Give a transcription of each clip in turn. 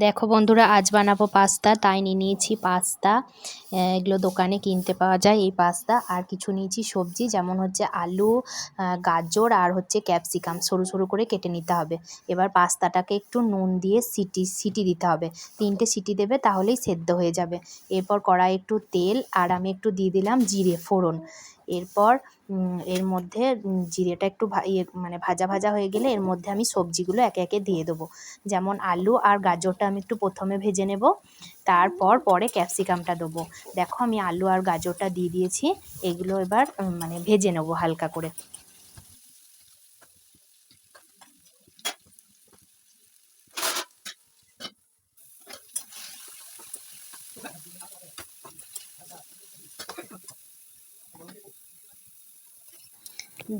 দেখো বন্ধুরা, আজ বানাবো পাস্তা। তাই নিয়েছি পাস্তা। এগুলো দোকানে কিনতে পাওয়া যায় এই পাস্তা। আর কিছু নিয়েছি সবজি, যেমন হচ্ছে আলু, গাজর আর হচ্ছে ক্যাপসিকাম সরু সরু করে কেটে নিতে হবে। এবার পাস্তাটাকে একটু নুন দিয়ে সিটি দিতে হবে। 3টে সিটি দেবে, তাহলেই সেদ্ধ হয়ে যাবে। এরপর কড়াই একটু তেল আর আমি একটু দিয়ে দিলাম জিরে ফোড়ন। এরপর এর মধ্যে জিরেটা একটু মানে ভাজা ভাজা হয়ে গেলে এর মধ্যে আমি সবজিগুলো একে একে দিয়ে দেবো। যেমন আলু আর গাজরটা আমি একটু প্রথমে ভেজে নেব, তারপর পরে ক্যাপসিকামটা দেবো। দেখো আমি আলু আর গাজরটা দিয়ে দিয়েছি। এগুলো এবার মানে ভেজে নেবো হালকা করে।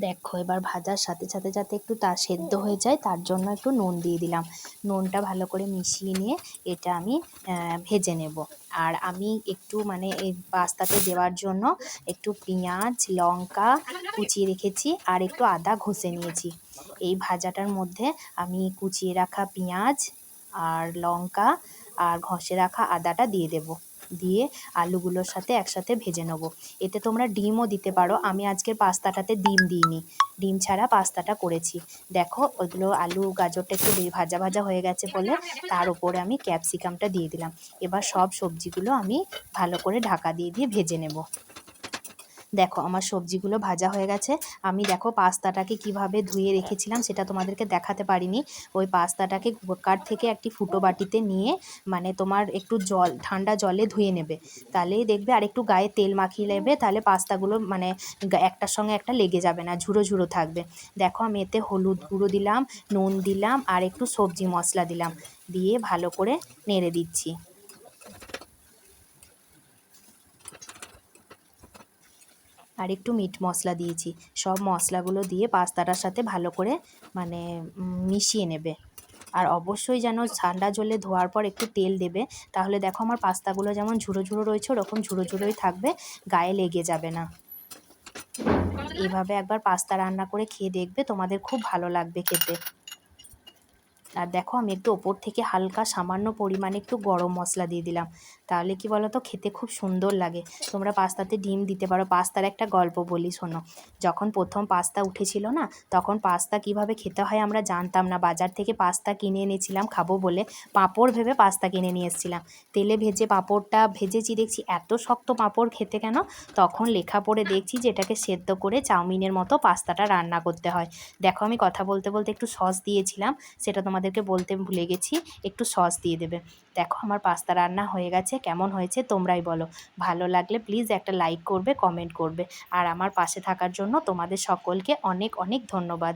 দেখো এবার ভাজার সাথে সাথে যাতে একটু সেদ্ধ হয়ে যায়, তার জন্য একটু নুন দিয়ে দিলাম। নুনটা ভালো করে মিশিয়ে নিয়ে এটা আমি ভেজে নেব। আর আমি একটু মানে এই পাস্তাতে দেওয়ার জন্য একটু পেঁয়াজ লঙ্কা কুচিয়ে রেখেছি আর একটু আদা ঘষে নিয়েছি। এই ভাজাটার মধ্যে আমি কুচিয়ে রাখা পেঁয়াজ আর লঙ্কা আর ঘষে রাখা আদাটা দিয়ে দেবো। দিয়ে আলুগুলোর সাথে একসাথে ভেজে নেবো। এতে তোমরা ডিমও দিতে পারো। আমি আজকের পাস্তাটাতে ডিম দিইনি, ডিম ছাড়া পাস্তাটা করেছি। দেখো ওইগুলো আলু গাজরটা একটু ভাজা ভাজা হয়ে গেছে বলে তার উপরে আমি ক্যাপসিকামটা দিয়ে দিলাম। এবার সব সবজিগুলো আমি ভালো করে ঢাকা দিয়ে দিয়ে ভেজে নেব। দেখো আমার সবজিগুলো ভাজা হয়ে গেছে। আমি দেখো পাস্তাটাকে কিভাবে ধুয়ে রেখেছিলাম সেটা তোমাদেরকে দেখাতে পারিনি। ওই পাস্তাটাকে কুকার থেকে একটি ফুটো বাটিতে নিয়ে মানে তোমার একটু ঠান্ডা জলে ধুয়ে নেবে। তাহলেই দেখবে, আর একটু গায়ে তেল মাখিয়ে নেবে, তাহলে পাস্তাগুলো মানে একটার সঙ্গে একটা লেগে যাবে না, ঝুরো ঝুরো থাকবে। দেখো আমি এতে হলুদ গুঁড়ো দিলাম, নুন দিলাম আর একটু সবজি মশলা দিলাম, দিয়ে ভালো করে নেড়ে দিচ্ছি। আর একটু মিট মশলা দিয়েছি। সব মশলাগুলো দিয়ে পাস্তাটার সাথে ভালো করে মানে মিশিয়ে নেবে। আর অবশ্যই যেন ঠান্ডা জলে ধোয়ার পর একটু তেল দেবে, তাহলে দেখো আমার পাস্তাগুলো যেমন ঝুরো ঝুরো রয়েছে ওরকম ঝুরো ঝুরোই থাকবে, গায়ে লেগে যাবে না। এভাবে একবার পাস্তা রান্না করে খেয়ে দেখবে, তোমাদের খুব ভালো লাগবে খেতে। আর দেখো আমি একটু ওপর থেকে হালকা সামান্য পরিমাণে একটু গরম মশলা দিয়ে দিলাম, তাহলে কি বলো তো, খেতে খুব সুন্দর লাগে। তোমরা পাস্তাতে ডিম দিতে পারো। পাস্তার একটা গল্প বলি শোনো। যখন প্রথম পাস্তা উঠেছিল না, তখন পাস্তা কিভাবে খেতে হয় আমরা জানতাম না। বাজার থেকে পাস্তা কিনে এনেছিলাম খাবো বলে, পাঁপড় ভেবে পাস্তা কিনে নিয়ে এসেছিলাম। তেলে ভেজে পাঁপড়টা ভেজেছি, দেখছি এত শক্ত পাঁপড়, খেতে কেন। তখন লেখা পড়ে দেখছি যে এটাকে সেদ্ধ করে চাউমিনের মতো পাস্তাটা রান্না করতে হয়। দেখো আমি কথা বলতে বলতে একটু সস দিয়েছিলাম, সেটা তোমাদেরকে বলতে ভুলে গেছি। একটু সস দিয়ে দেবে। দেখো আমার পাস্তা রান্না হয়ে গেছে। কেমন হয়েছে তোমরাই বলো। ভালো লাগলে প্লিজ একটা লাইক করবে, কমেন্ট করবে। আর আমার পাশে থাকার জন্য তোমাদের সকলকে অনেক অনেক ধন্যবাদ।